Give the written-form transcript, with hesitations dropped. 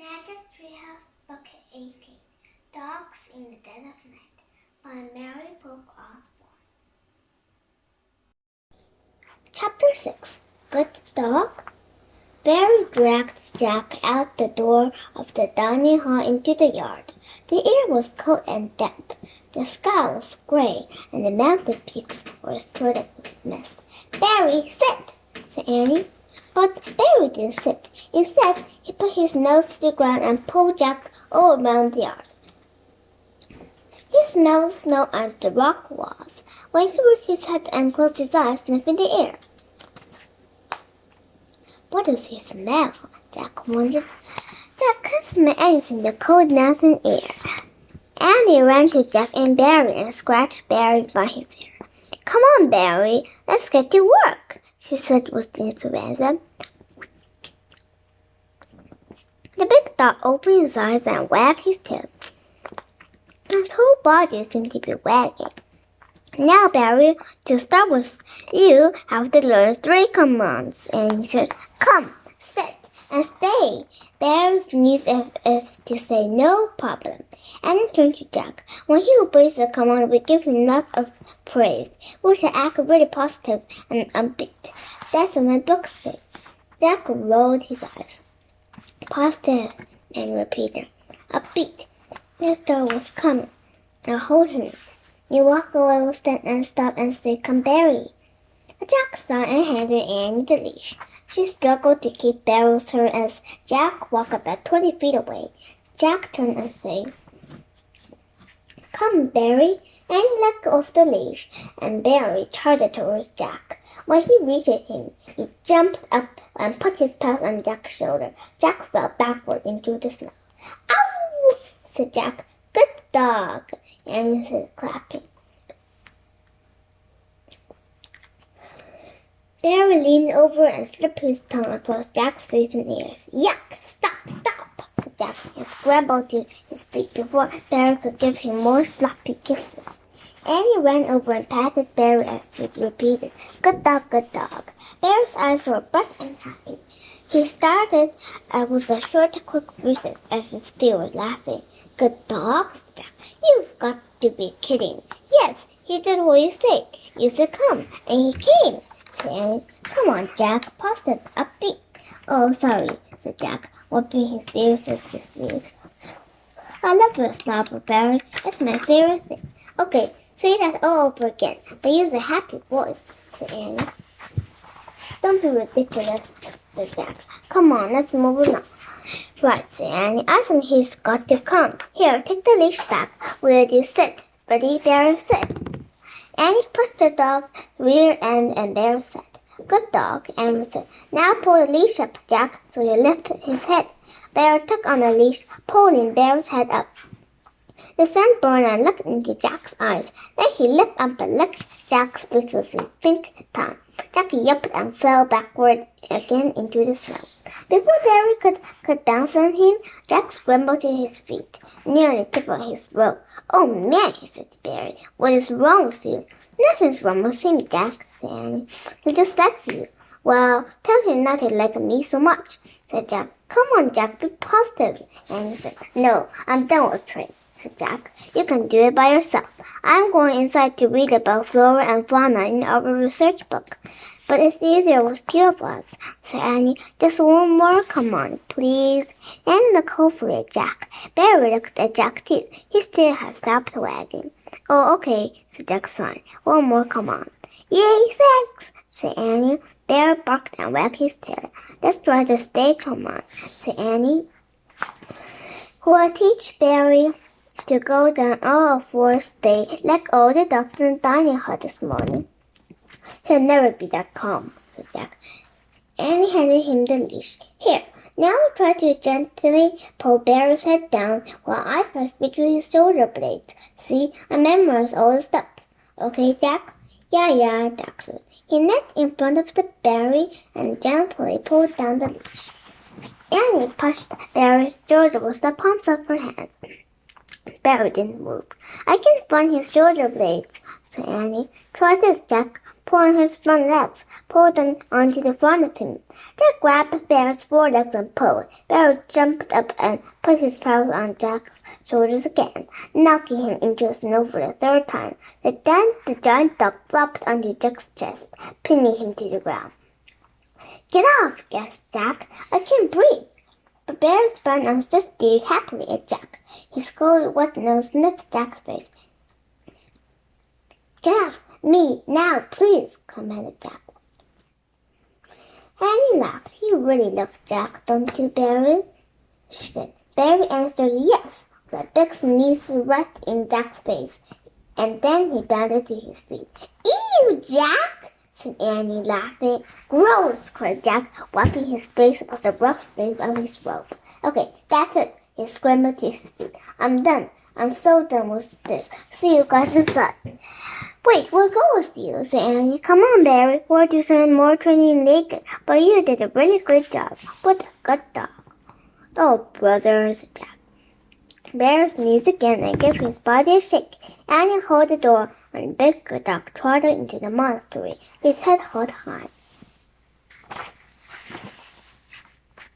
Magic Treehouse Book 18 Dogs in the Dead of Night by Mary Brooke Osborne. Chapter 6 Good Dog. Barry dragged Jack out the door of the dining hall into the yard. The air was cold and damp. The sky was gray, and the mountain peaks were strewed with mist. "Barry, sit!" said Annie. But Barry didn't sit. Instead, he put his nose to the ground and pulled Jack all around the yard. He smelled snow on the rock walls, went with his head and closed his eyes, sniffing the air. What does he smell? Jack wondered. Jack couldn't smell anything in the cold mountain air. Annie ran to Jack and Barry and scratched Barry by his ear. "Come on, Barry, let's get to work," she said with enthusiasm. The big dog opened his eyes and wagged his tail. His whole body seemed to be wagging. "Now, Barry, to start with, you have to learn 3 commands." And he said, "Come, sit, and stay." Barry sneezed if to say no problem. And he turned to Jack. When he obeys the command, we give him lots of praise. We should act really positive and upbeat. That's what my book says. Jack rolled his eyes. "Positive," and repeated. "Upbeat." This dog was coming. Now hold him. You walk away with them and stop and say, "Come, Barry." Jack saw and handed Annie the leash. She struggled to keep Barry with her as Jack walked about 20 feet away. Jack turned and said, "Come, Barry," and he let go of the leash, and Barry charged towards Jack. When he reached him, he jumped up and put his paws on Jack's shoulder. Jack fell backward into the snow. "Ow!" said Jack. "Good dog," and he said, clapping. Barry leaned over and slipped his tongue across Jack's face and ears. "Yuck! Stop! Stop!" said Jack, and scrambled to his feet before Barry could give him more sloppy kisses. Annie ran over and patted Barry as she repeated, "Good dog, good dog." Barry's eyes were bright and happy. He started with a short, quick recess as his feet were laughing. "Good dog," said Jack. "You've got to be kidding." "Yes, he did what you said. You said come, and he came," said Annie. "Come on, Jack, positive, upbeat." "Oh, sorry," said Jack, wiping his ears with his sleeve. "I love your slobber, Barry. It's my favorite thing." "Okay, say that all over again, but use a happy voice," said Annie. "Don't be ridiculous," said Jack. "Come on, let's move on." "Right," said Annie. "I think he's got to come. Here, take the leash back. Where do you sit?" "Ready, Barry, sit." Annie put the dog's rear end, and Barry said, "Good dog," Annie said. "Now pull the leash up, Jack," so he lifted his head. Barry took on the leash, pulling Barry's head up. The sun burned and looked into Jack's eyes. Then he lifted up and licked Jack's face with his pink tongue. Jack yelped and fell backward again into the snow. Before Barry could bounce on him, Jack scrambled to his feet, nearly tipped his rope. "Oh, man," he said to Barry. "What is wrong with you?" "Nothing's wrong with him, Jack," said Annie. "He just likes you." "Well, tell him not to like me so much," said Jack. "Come on, Jack, be positive." Annie said, "No, I'm done with training," said Jack. "You can do it by yourself. I'm going inside to read about flora and fauna in our research book." "But it's easier with 2 of us," said Annie. "Just one more command, please." Annie looked hopefully at Jack. Barry looked at Jack too. His tail had stopped wagging. "Oh, okay," said Jack, fine. "One more command." "Yay, thanks," said Annie. Barry barked and wagged his tail. "Let's try the stay command," said Annie. "We'll teach Barry to go down all 4 stay like all the dogs in the dining hall this morning." "He'll never be that calm," said Jack. Annie handed him the leash. "Here, now try to gently pull Barry's head down while I press between his shoulder blades. See, I memorized all the steps." "Okay, Jack?" Yeah, Jack said. He knelt in front of the Barry and gently pulled down the leash. Annie pushed Barry's shoulder with the palms of her hand. Barry didn't move. "I can find his shoulder blades," said Annie. "Try this, Jack." pull on his front legs, pulled them onto the front of him. Jack grabbed Bear's forelegs and pulled. Bear jumped up and put his paws on Jack's shoulders again, knocking him into the snow for the third time. Then the giant dog flopped onto Jack's chest, pinning him to the ground. "Get off!" gasped Jack. "I can't breathe." But Bear's brown nose just stared happily at Jack. His cold, wet nose sniffed Jack's face. "Get off me now, please," commanded Jack. Annie laughed. "You really love Jack, don't you, Barry?" she said. Barry answered yes, with a big sneeze right in Jack's face, and then he bounded to his feet. "Ew, Jack!" said Annie, laughing. "Gross!" cried Jack, wiping his face with the rough sleeve of his robe. "Okay, that's it." He scrambled to his feet. "I'm done. I'm so done with this. See you guys inside." "Wait, we'll go with you," said Annie. "Come on, Barry. We'll do some more training later, but you did a really good job. What a good dog." "Oh, brother," said Jack. Bear sneezed again and gave his body a shake. Annie held the door, and the big dog trotted into the monastery, his head held high.